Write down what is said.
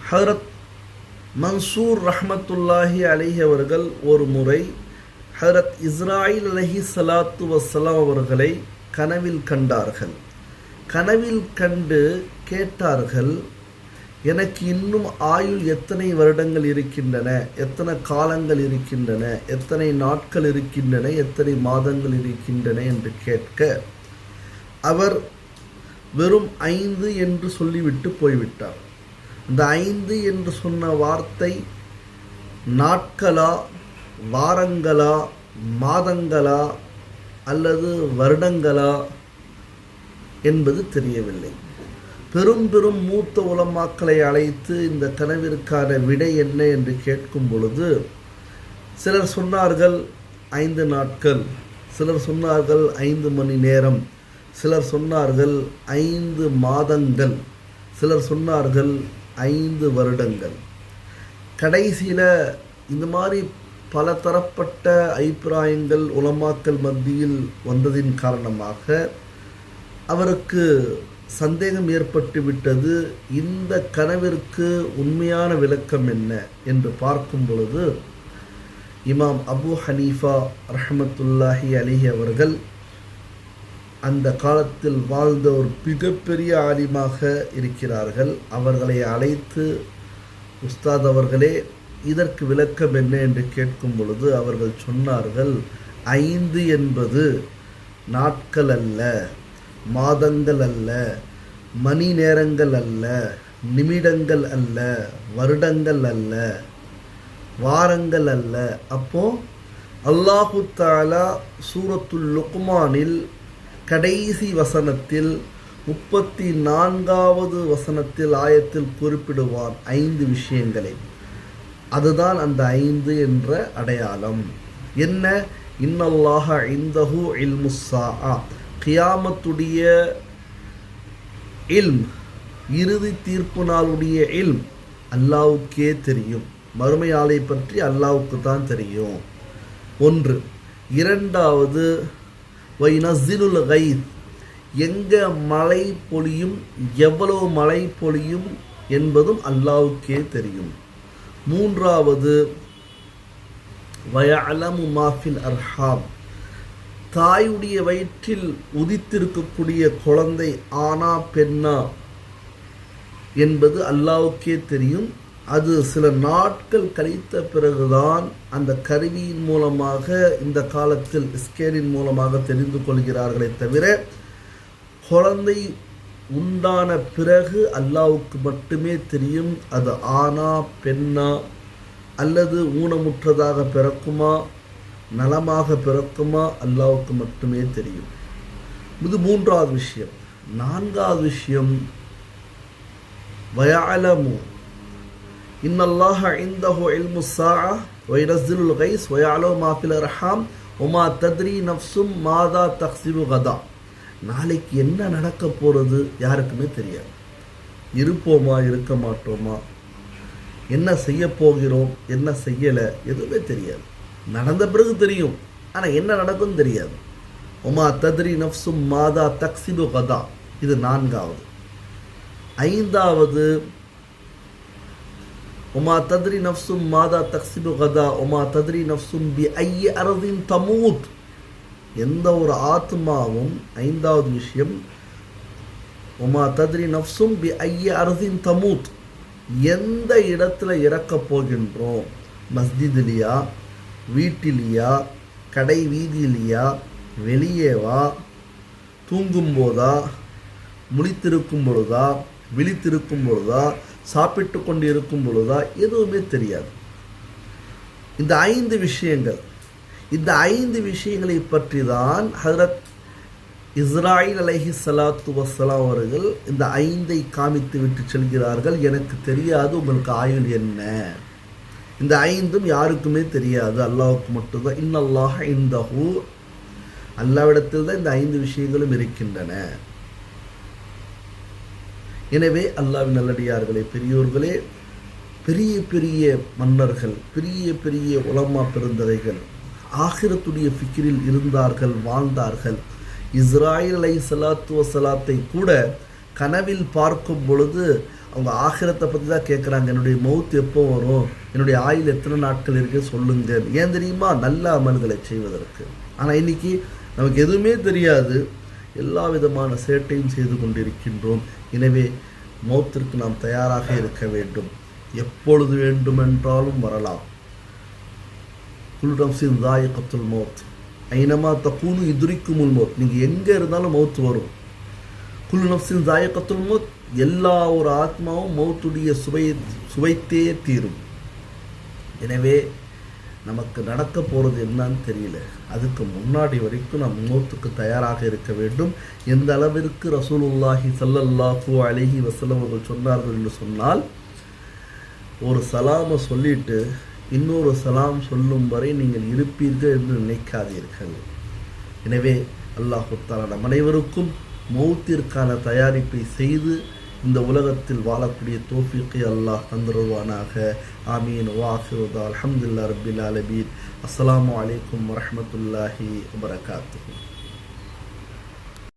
ஹஜ்ரத் மன்சூர் ரஹ்மத்துல்லாஹி அலைஹி அவர்கள் ஒரு முறை ஹஜ்ரத் இஸ்ராயில் அலைஹி ஸலாத்து வஸ்ஸலாம் அவர்களை கனவில் கண்டார்கள். கனவில் கண்டு கேட்டார்கள், எனக்கு இன்னும் ஆயுள் எத்தனை வருடங்கள் இருக்கின்றன, எத்தனை காலங்கள் இருக்கின்றன, எத்தனை நாட்கள் இருக்கின்றன, எத்தனை மாதங்கள் இருக்கின்றன என்று கேட்க அவர் வெறும் 5 என்று சொல்லிவிட்டு போய்விட்டார். இந்த 5 என்று சொன்ன வார்த்தை நாட்களா, வாரங்களா, மாதங்களா அல்லது வருடங்களா என்பது தெரியவில்லை. பெரும் பெரும் மூத்த உலமாக்களை அழைத்து இந்த கனவிற்கான விடை என்ன என்று கேட்கும் பொழுது சிலர் சொன்னார்கள் 5 நாட்கள், சிலர் சொன்னார்கள் 5 மணி நேரம், சிலர் சொன்னார்கள் 5 மாதங்கள், சிலர் சொன்னார்கள் 5 வருடங்கள். கடைசியில் இந்த மாதிரி பல தரப்பட்ட அபிப்பிராயங்கள் உலமாக்கள் மத்தியில் வந்ததின் காரணமாக அவருக்கு சந்தேகம் ஏற்பட்டு விட்டது. இந்த கனவிற்கு உண்மையான விளக்கம் என்ன என்று பார்க்கும் பொழுது இமாம் அபு ஹனீஃபா ரஹ்மத்துல்லாஹி அலைஹி அவர்கள் அந்த காலத்தில் வாழ்ந்த ஒரு மிகப்பெரிய ஆலிமாக இருக்கிறார்கள். அவர்களை அழைத்து, உஸ்தாத் அவர்களே இதற்கு விளக்கம் என்ன என்று கேட்கும் பொழுது அவர்கள் சொன்னார்கள், 5 என்பது நாட்கள் அல்ல, மாதங்கள் அல்ல, மணி நேரங்கள் அல்ல, நிமிடங்கள் அல்ல, வருடங்கள் அல்ல, வாரங்கள் அல்ல. அப்போ அல்லாஹு தஆலா சூரத்துல் லுக்மானில் கடைசி வசனத்தில் 34வது வசனத்தில் ஆயத்தில் குறிப்பிடுவான் 5 விஷயங்களை. அதுதான் அந்த 5 என்ற அடையாளம். என்ன? இன்னல்லாஹ இந்தஹு இல்முஸ்ஸாஅ, கியாமத்துடைய இல்ம், இறுதி தீர்ப்பு நாளுடைய இல்ம் அல்லாஹ்வுக்கே தெரியும். மறுமையாளை பற்றி அல்லாஹ்வுக்கு தான் தெரியும். 1. 2வது வைனஸ்ஸிலுல் கைத், எங்கே மழை பொழியும், எவ்வளவு மழை பொழியும் என்பதும் அல்லாஹ்வுக்கே தெரியும். 3வது வயஅலமு மா ஃபில் அர்ஹாம், தாயுடைய வயிற்றில் உதித்திருக்கக்கூடிய குழந்தை ஆனா பெண்ணா என்பது அல்லாஹ்வுக்கே தெரியும். அது சில நாட்கள் கழித்த பிறகுதான் அந்த கருவியின் மூலமாக, இந்த காலத்தில் ஸ்கேனின் மூலமாக தெரிந்து கொள்கிறார்களே தவிர குழந்தை உண்டான பிறகு அல்லாஹ்வுக்கு மட்டுமே தெரியும். அது ஆனா பெண்ணா அல்லது ஊனமுற்றதாக பிறக்குமா, நலமாக பிறக்குமா, அல்லாஹ்வுக்கு மட்டுமே தெரியும். இது 3வது விஷயம். 4வது விஷயம் வயஅலமு இன்னல்லாஹ இந்தஹு இல்முஸ்ஸாஅ வயனஸ்ஸிலுல் கைஸ் வயஅலமு மா ஃபில் அர்ஹாம் வமா தத்ரி நஃப்ஸும் மாதா தக்ஸிபு கதா. நாளைக்கு என்ன நடக்க போகிறது யாருக்குமே தெரியாது. இருப்போமா, இருக்க மாட்டோமா, என்ன செய்ய போகிறோம், என்ன செய்யலை, எதுவுமே தெரியாது. நடந்த பிறகு தெரியும், ஆனால் என்ன நடக்கும் தெரியாது. ஒமா தத்ரி நஃப்ஸும் மாதா தக்ஸிபு கதா. இது 4வது. 5வது ஒமா தத்ரி நஃப்ஸும் மாதா தக்ஸிபு கதா ஒமா தத்ரி நஃப்ஸும் பி ஐய அர்தின் தமூத். எந்த ஒரு ஆத்மாவும் 5வது விஷயம் ஒமா தத்ரி நஃப்ஸும் பி ஐய அர்தின் தமூத், எந்த இடத்துல இறக்கப் போகின்றோம், மஸ்ஜிதிலியா, வீட்டிலியா, கடை வீதியிலியா, வெளியேவா, தூங்கும்போதா, முழித்திருக்கும் பொழுதா, விழித்திருக்கும் பொழுதா, சாப்பிட்டு கொண்டு இருக்கும் பொழுதா, எதுவுமே தெரியாது. இந்த 5 விஷயங்கள், இந்த 5 விஷயங்களை பற்றி தான் ஹஜ்ரத் இஸ்ராயில் அலைஹி ஸலாத்து வஸ்ஸலாம் அவர்கள் இந்த 5ஐ காமித்து விட்டு செல்கிறார்கள். எனக்கு தெரியாது உங்களுக்கு ஆயுள் என்ன. இந்த 5ம் யாருக்குமே தெரியாது, அல்லாஹ்வுக்கு மட்டும்தான். இன்னல்லாஹ இந்தஹு, அல்லாஹ்விடத்தில் தான் இந்த 5 விஷயங்களும் இருக்கின்றன. எனவே அல்லாஹ்வின் நல்லடியார்களே, பெரியோர்களே, பெரிய பெரிய மன்னர்கள், பெரிய பெரிய உலமா பெருந்தகைகள் ஆகிரத்துடைய ஃபிக்ரில் இருந்தார்கள், வாழ்ந்தார்கள். இஸ்ராயில் அலைஹிஸ்ஸலாத்து வஸ்ஸலாத்தை கூட கனவில் பார்க்கும் பொழுது அவங்க ஆகிரத்தை பற்றி தான் கேட்குறாங்க. என்னுடைய மவுத் எப்போ வரும், என்னுடைய ஆயுள் எத்தனை நாட்கள் இருக்கு சொல்லுங்க. ஏன் தெரியுமா? நல்ல அமல்களை செய்வதற்கு. ஆனால் இன்னைக்கு நமக்கு எதுவுமே தெரியாது, எல்லா விதமான சேட்டையும் செய்து கொண்டிருக்கின்றோம். எனவே மௌத்திற்கு நாம் தயாராக இருக்க வேண்டும். எப்பொழுது வேண்டுமென்றாலும் வரலாம். குல்லு நஃப்ஸின் ஸாயிகத்துல் மௌத், ஐனமா தகூனு யுத்ரிக்குமுல் மௌத். நீங்கள் எங்கே இருந்தாலும் மௌத் வரும். குல்லு நஃப்ஸின் ஸாயிகத்துல் மௌத், எல்லா ஒரு ஆத்மாவும் மௌத்துடைய சுவைத்தே தீரும். எனவே நமக்கு நடக்க போகிறது என்னன்னு தெரியல. அதுக்கு முன்னாடி வரைக்கும் நம் மௌத்துக்கு தயாராக இருக்க வேண்டும். எந்த அளவிற்கு ரசூலுல்லாஹி ஸல்லல்லாஹு அலைஹி வஸல்லம் அவர்கள் சொன்னார்கள் என்று சொன்னால், ஒரு சலாமை சொல்லிட்டு இன்னொரு சலாம் சொல்லும் வரை நீங்கள் இருப்பீர்கள் என்று நினைக்காதீர்கள். எனவே அல்லாஹு தஆலா நம் அனைவருக்கும் மௌத்திற்கான தயாரிப்பை செய்து இந்த உலகத்தில் வாழக்கூடிய தௌஃபீக்கை அல்லாஹ் தந்துருவானாக. ஆமீன். வாஹிரு அல்ஹம்துலில்லாஹி ரப்பில் ஆலமீன். அஸ்ஸலாமு அலைக்கும் வரஹ்மத்துல்லாஹி வபரகாத்துஹு.